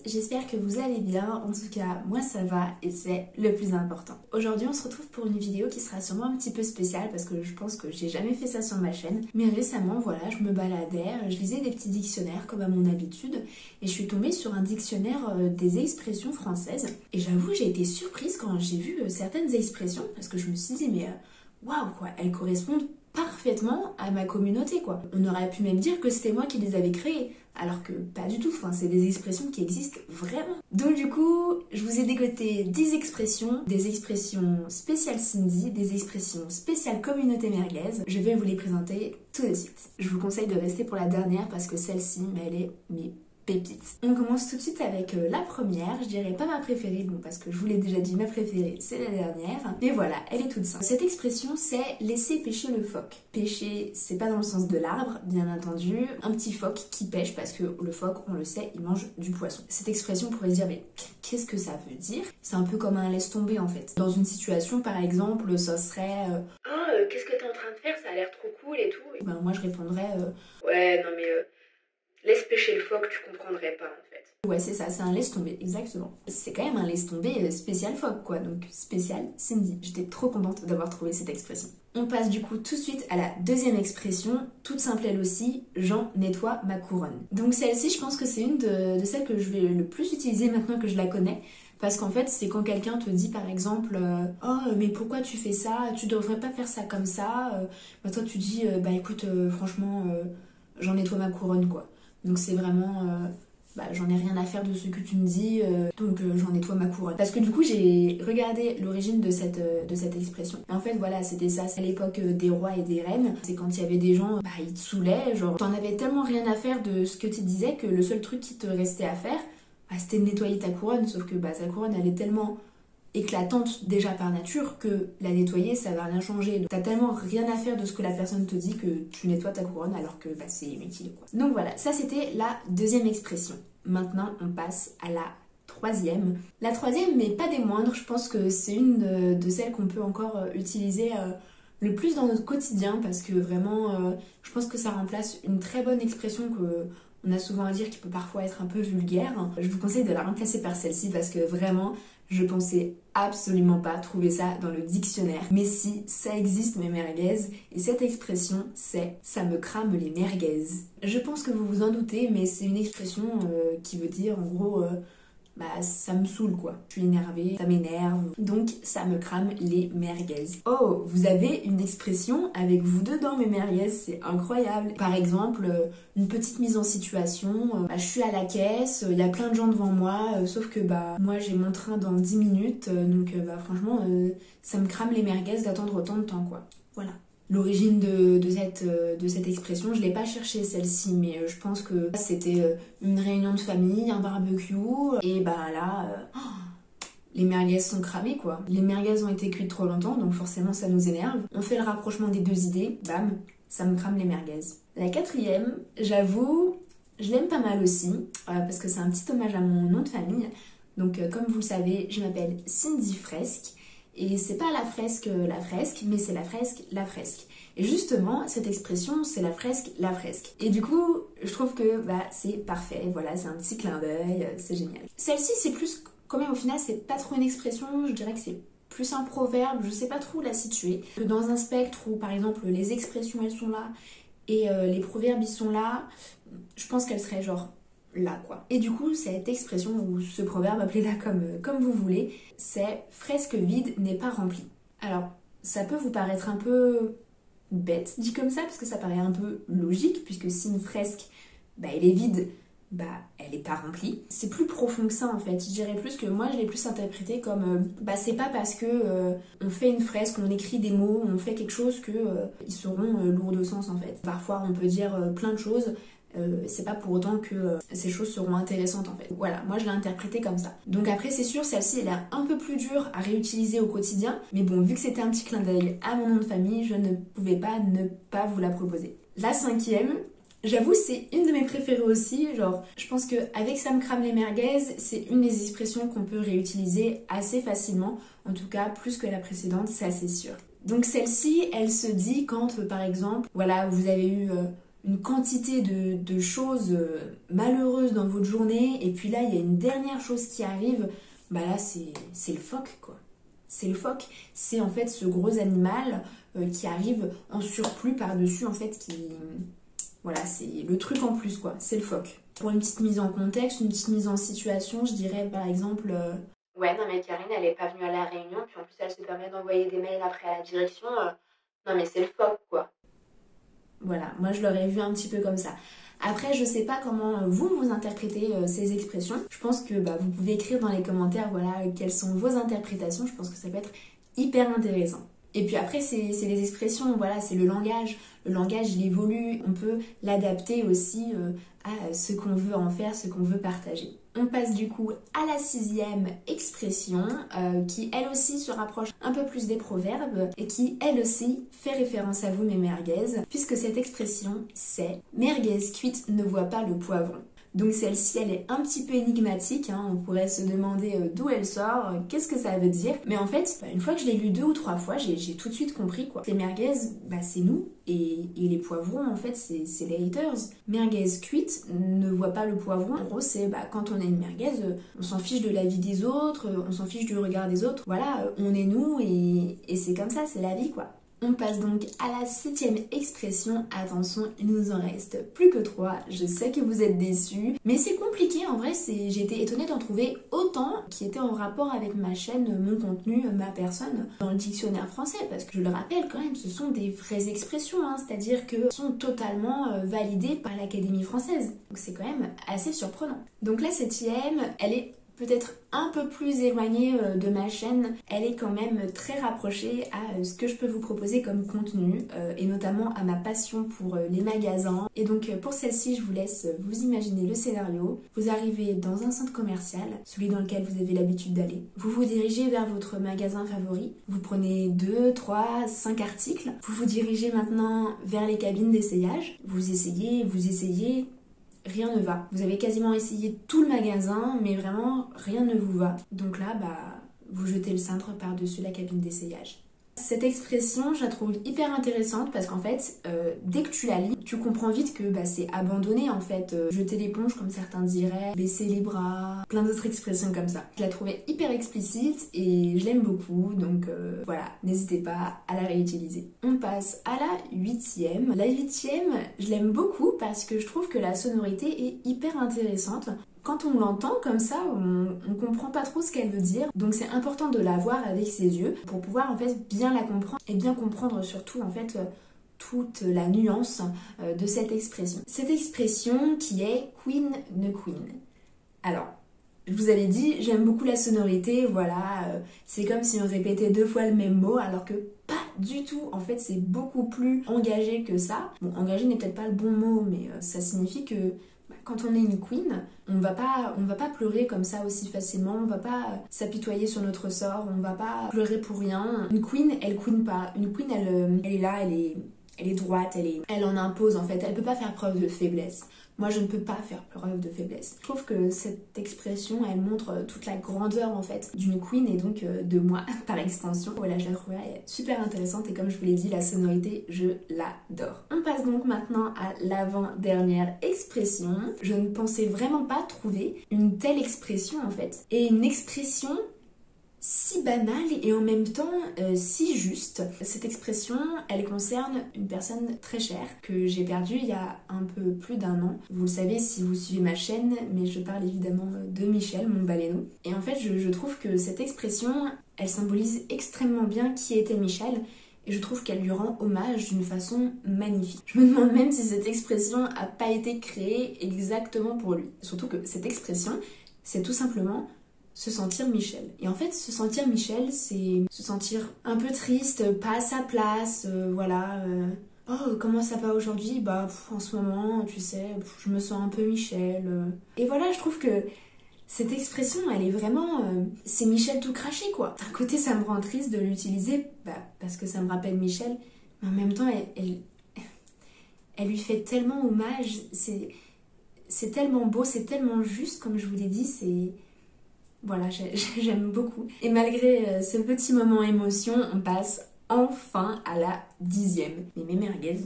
j'espère que vous allez bien. En tout cas, moi ça va et c'est le plus important. Aujourd'hui, on se retrouve pour une vidéo qui sera sûrement un petit peu spéciale parce que je pense que j'ai jamais fait ça sur ma chaîne. Mais récemment, voilà, je me baladais, je lisais des petits dictionnaires comme à mon habitude et je suis tombée sur un dictionnaire des expressions françaises. Et j'avoue, j'ai été surprise quand j'ai vu certaines expressions parce que je me suis dit, mais waouh quoi, elles correspondent parfaitement à ma communauté quoi. On aurait pu même dire que c'était moi qui les avais créées, alors que pas du tout, enfin, c'est des expressions qui existent vraiment. Donc du coup, je vous ai dégoté 10 expressions, des expressions spéciales Cindy, des expressions spéciales communauté merguez. Je vais vous les présenter tout de suite. Je vous conseille de rester pour la dernière parce que celle-ci, mais elle est pépite. On commence tout de suite avec la première, je dirais pas ma préférée, bon parce que je vous l'ai déjà dit, ma préférée c'est la dernière, mais voilà, elle est toute simple. Cette expression c'est laisser pêcher le phoque. Pêcher, c'est pas dans le sens de l'arbre, bien entendu, un petit phoque qui pêche parce que le phoque, on le sait, il mange du poisson. Cette expression on pourrait se dire, mais qu'est-ce que ça veut dire? C'est un peu comme un laisse tomber en fait. Dans une situation par exemple, ça serait qu'est-ce que t'es en train de faire? Ça a l'air trop cool et tout. Ben moi je répondrais ouais non mais laisse pêcher le phoque, tu comprendrais pas en fait. Ouais, c'est ça, c'est un laisse tomber, exactement. C'est quand même un laisse tomber spécial phoque quoi, donc spécial Cindy. J'étais trop contente d'avoir trouvé cette expression. On passe du coup tout de suite à la deuxième expression, toute simple elle aussi, j'en nettoie ma couronne. Donc celle-ci, je pense que c'est une de celles que je vais le plus utiliser maintenant que je la connais. Parce qu'en fait, c'est quand quelqu'un te dit par exemple oh mais pourquoi tu fais ça? Tu devrais pas faire ça comme ça. Bah toi tu dis bah écoute franchement j'en nettoie ma couronne quoi. Donc c'est vraiment, j'en ai rien à faire de ce que tu me dis, donc j'en nettoie ma couronne. Parce que du coup j'ai regardé l'origine de cette expression. Et en fait voilà, c'était ça, c'est à l'époque des rois et des reines. C'est quand il y avait des gens, ils te saoulaient, genre t'en avais tellement rien à faire de ce que tu disais que le seul truc qui te restait à faire, c'était de nettoyer ta couronne. Sauf que ta couronne elle est tellement éclatante déjà par nature que la nettoyer ça va rien changer. Donc t'as tellement rien à faire de ce que la personne te dit que tu nettoies ta couronne alors que c'est inutile quoi. Donc voilà, ça c'était la deuxième expression. Maintenant on passe à la troisième. La troisième mais pas des moindres, je pense que c'est une de celles qu'on peut encore utiliser le plus dans notre quotidien parce que vraiment je pense que ça remplace une très bonne expression que on a souvent à dire qui peut parfois être un peu vulgaire. Je vous conseille de la remplacer par celle-ci parce que vraiment je pensais absolument pas trouver ça dans le dictionnaire. Mais si, ça existe mes merguez. Et cette expression, c'est « ça me crame les merguez ». Je pense que vous vous en doutez, mais c'est une expression qui veut dire en gros ça me saoule quoi. Je suis énervée, ça m'énerve. Donc ça me crame les merguez. Oh, vous avez une expression avec vous dedans mes merguez, c'est incroyable. Par exemple, une petite mise en situation, je suis à la caisse, il y a plein de gens devant moi, sauf que moi j'ai mon train dans 10 minutes, donc franchement ça me crame les merguez d'attendre autant de temps quoi. Voilà. L'origine de cette expression, je l'ai pas cherchée celle-ci, mais je pense que c'était une réunion de famille, un barbecue, et les merguez sont cramées quoi. Les merguez ont été cuites trop longtemps, donc forcément ça nous énerve. On fait le rapprochement des deux idées, bam, ça me crame les merguez. La quatrième, j'avoue, je l'aime pas mal aussi, parce que c'est un petit hommage à mon nom de famille. Donc comme vous le savez, je m'appelle Cindy Fresque. Et c'est pas la fresque, mais c'est la fresque. Et justement, cette expression, c'est la fresque. Et du coup, je trouve que c'est parfait. Voilà, c'est un petit clin d'œil, c'est génial. Celle-ci, c'est plus, quand même, au final, c'est pas trop une expression. Je dirais que c'est plus un proverbe. Je sais pas trop où la situer. Que dans un spectre où, par exemple, les expressions, elles sont là et les proverbes, ils sont là, je pense qu'elles seraient genre là quoi. Et du coup cette expression ou ce proverbe, appelez-la comme vous voulez, c'est fresque vide n'est pas remplie. Alors ça peut vous paraître un peu bête dit comme ça parce que ça paraît un peu logique puisque si une fresque elle est vide, elle est pas remplie. C'est plus profond que ça en fait. Je dirais plus que moi je l'ai plus interprété comme c'est pas parce que on fait une fresque, on écrit des mots, on fait quelque chose que ils seront lourds de sens en fait. Parfois on peut dire plein de choses. C'est pas pour autant que ces choses seront intéressantes en fait. Voilà, moi je l'ai interprété comme ça. Donc après c'est sûr, celle-ci elle est un peu plus dure à réutiliser au quotidien, mais bon, vu que c'était un petit clin d'œil à mon nom de famille, je ne pouvais pas ne pas vous la proposer. La cinquième, j'avoue c'est une de mes préférées aussi, genre je pense que avec ça me crame les merguez, c'est une des expressions qu'on peut réutiliser assez facilement, en tout cas plus que la précédente, c'est assez sûr. Donc celle-ci, elle se dit quand par exemple, voilà, vous avez eu une quantité de choses malheureuses dans votre journée, et puis là il y a une dernière chose qui arrive, bah là c'est le phoque quoi. C'est le phoque, c'est en fait ce gros animal qui arrive en surplus par-dessus en fait, qui... Voilà, c'est le truc en plus quoi, c'est le phoque. Pour une petite mise en contexte, une petite mise en situation, je dirais par exemple... Ouais, non mais Karine, elle est pas venue à la réunion, puis en plus elle se permet d'envoyer des mails après à la direction. Non mais c'est le phoque quoi. Voilà, moi je l'aurais vu un petit peu comme ça. Après, je sais pas comment vous interprétez ces expressions. Je pense que vous pouvez écrire dans les commentaires, voilà, quelles sont vos interprétations. Je pense que ça peut être hyper intéressant. Et puis après, c'est les expressions, voilà, c'est le langage. Le langage, il évolue, on peut l'adapter aussi à ce qu'on veut en faire, ce qu'on veut partager. On passe du coup à la 6e expression qui elle aussi se rapproche un peu plus des proverbes et qui elle aussi fait référence à vous mes merguez, puisque cette expression c'est « merguez cuite ne voit pas le poivron ». Donc celle-ci, elle est un petit peu énigmatique, hein. On pourrait se demander d'où elle sort, qu'est-ce que ça veut dire. Mais en fait, une fois que je l'ai lu 2 ou 3 fois, j'ai tout de suite compris quoi. Les merguez, c'est nous, et les poivrons, en fait, c'est les haters. Merguez cuite ne voit pas le poivron. En gros, c'est quand on est une merguez, on s'en fiche de la vie des autres, on s'en fiche du regard des autres. Voilà, on est nous, et c'est comme ça, c'est la vie quoi. On passe donc à la 7e expression. Attention, il nous en reste plus que 3. Je sais que vous êtes déçus, mais c'est compliqué en vrai. J'ai été étonnée d'en trouver autant qui étaient en rapport avec ma chaîne, mon contenu, ma personne dans le dictionnaire français. Parce que je le rappelle quand même, ce sont des vraies expressions, hein, c'est-à-dire qu'elles sont totalement validées par l'Académie française. Donc c'est quand même assez surprenant. Donc la 7e, elle est peut-être un peu plus éloignée de ma chaîne, elle est quand même très rapprochée à ce que je peux vous proposer comme contenu et notamment à ma passion pour les magasins. Et donc pour celle-ci, je vous laisse vous imaginer le scénario. Vous arrivez dans un centre commercial, celui dans lequel vous avez l'habitude d'aller. Vous vous dirigez vers votre magasin favori. Vous prenez 2, 3, 5 articles. Vous vous dirigez maintenant vers les cabines d'essayage. Vous essayez. Rien ne va. Vous avez quasiment essayé tout le magasin, mais vraiment rien ne vous va. Donc là, vous jetez le cintre par-dessus la cabine d'essayage. Cette expression, je la trouve hyper intéressante parce qu'en fait, dès que tu la lis, tu comprends vite que c'est abandonner en fait, jeter l'éponge comme certains diraient, baisser les bras, plein d'autres expressions comme ça. Je la trouvais hyper explicite et je l'aime beaucoup, donc voilà, n'hésitez pas à la réutiliser. On passe à la 8e. La 8e, je l'aime beaucoup parce que je trouve que la sonorité est hyper intéressante. Quand on l'entend comme ça, on comprend pas trop ce qu'elle veut dire, donc c'est important de la voir avec ses yeux pour pouvoir en fait bien la comprendre et bien comprendre surtout en fait toute la nuance de cette expression. Cette expression qui est queen ne queen. Alors, je vous avais dit, j'aime beaucoup la sonorité, voilà, c'est comme si on répétait 2 fois le même mot alors que pas du tout, en fait c'est beaucoup plus engagé que ça. Bon, engagé n'est peut-être pas le bon mot, mais ça signifie que quand on est une queen, on va pas pleurer comme ça aussi facilement, on va pas s'apitoyer sur notre sort, on va pas pleurer pour rien. Une queen, elle queen pas. Une queen, elle est là, elle est droite, elle en impose en fait, elle peut pas faire preuve de faiblesse. Moi, je ne peux pas faire preuve de faiblesse. Je trouve que cette expression, elle montre toute la grandeur en fait d'une queen et donc de moi par extension. Voilà, je la trouvais super intéressante et comme je vous l'ai dit, la sonorité, je l'adore. On passe donc maintenant à l'avant-dernière expression. Je ne pensais vraiment pas trouver une telle expression en fait. Et une expression si banale et en même temps si juste. Cette expression, elle concerne une personne très chère que j'ai perdue il y a un peu plus d'1 an. Vous le savez si vous suivez ma chaîne, mais je parle évidemment de Michel, mon baleineau. Et en fait, je trouve que cette expression, elle symbolise extrêmement bien qui était Michel. Et je trouve qu'elle lui rend hommage d'une façon magnifique. Je me demande même si cette expression n'a pas été créée exactement pour lui. Surtout que cette expression, c'est tout simplement se sentir Michel. Et en fait, se sentir Michel, c'est se sentir un peu triste, pas à sa place, voilà. Oh, comment ça va aujourd'hui? En ce moment, tu sais, je me sens un peu Michel. Et voilà, je trouve que cette expression, elle est vraiment... c'est Michel tout craché, quoi. D'un côté, ça me rend triste de l'utiliser, parce que ça me rappelle Michel, mais en même temps, elle lui fait tellement hommage. C'est tellement beau, c'est tellement juste, comme je vous l'ai dit, c'est... Voilà, j'aime beaucoup. Et malgré ce petit moment émotion, on passe enfin à la 10e. Mais mes merguez,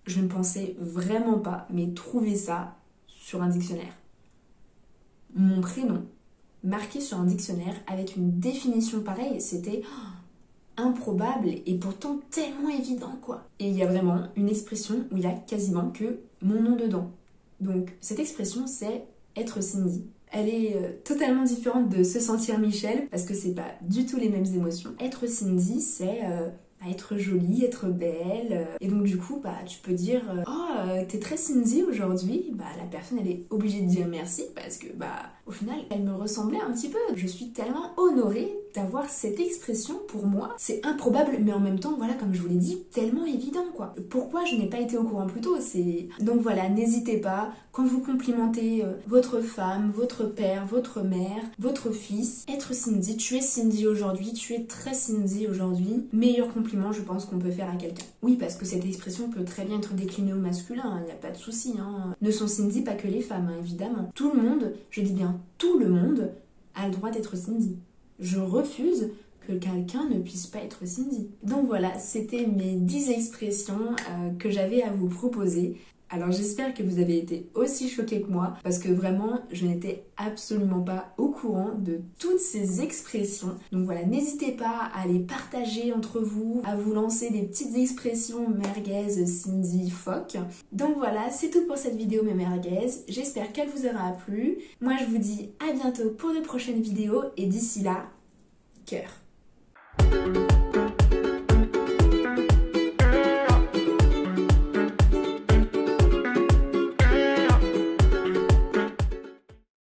je ne pensais vraiment pas, mais trouver ça sur un dictionnaire. Mon prénom marqué sur un dictionnaire avec une définition pareille, c'était improbable et pourtant tellement évident quoi. Et il y a vraiment une expression où il y a quasiment que mon nom dedans. Donc cette expression c'est être Cindy. Elle est totalement différente de se sentir Michel parce que c'est pas du tout les mêmes émotions. Être Cindy c'est être jolie, être belle. Et donc du coup, tu peux dire oh, t'es très Cindy aujourd'hui. La personne, elle est obligée de dire merci parce que, au final, elle me ressemblait un petit peu. Je suis tellement honorée d'avoir cette expression pour moi. C'est improbable, mais en même temps, voilà, comme je vous l'ai dit, tellement évident, quoi. Pourquoi je n'ai pas été au courant plus tôt? Donc voilà, n'hésitez pas, quand vous complimentez votre femme, votre père, votre mère, votre fils, être Cindy, tu es Cindy aujourd'hui, tu es très Cindy aujourd'hui. Meilleur compliment, je pense, qu'on peut faire à quelqu'un. Oui, parce que cette expression peut très bien être déclinée au masculin, il n'y a pas de souci. Ne sont Cindy pas que les femmes, évidemment. Tout le monde, je dis bien tout le monde, a le droit d'être Cindy. Je refuse que quelqu'un ne puisse pas être Cindy. Donc voilà, c'était mes 10 expressions que j'avais à vous proposer. Alors j'espère que vous avez été aussi choqués que moi parce que vraiment je n'étais absolument pas au courant de toutes ces expressions. Donc voilà, n'hésitez pas à les partager entre vous, à vous lancer des petites expressions merguez, Cindy, phoque. Donc voilà, c'est tout pour cette vidéo mes merguez. J'espère qu'elle vous aura plu. Moi je vous dis à bientôt pour de prochaines vidéos et d'ici là, cœur.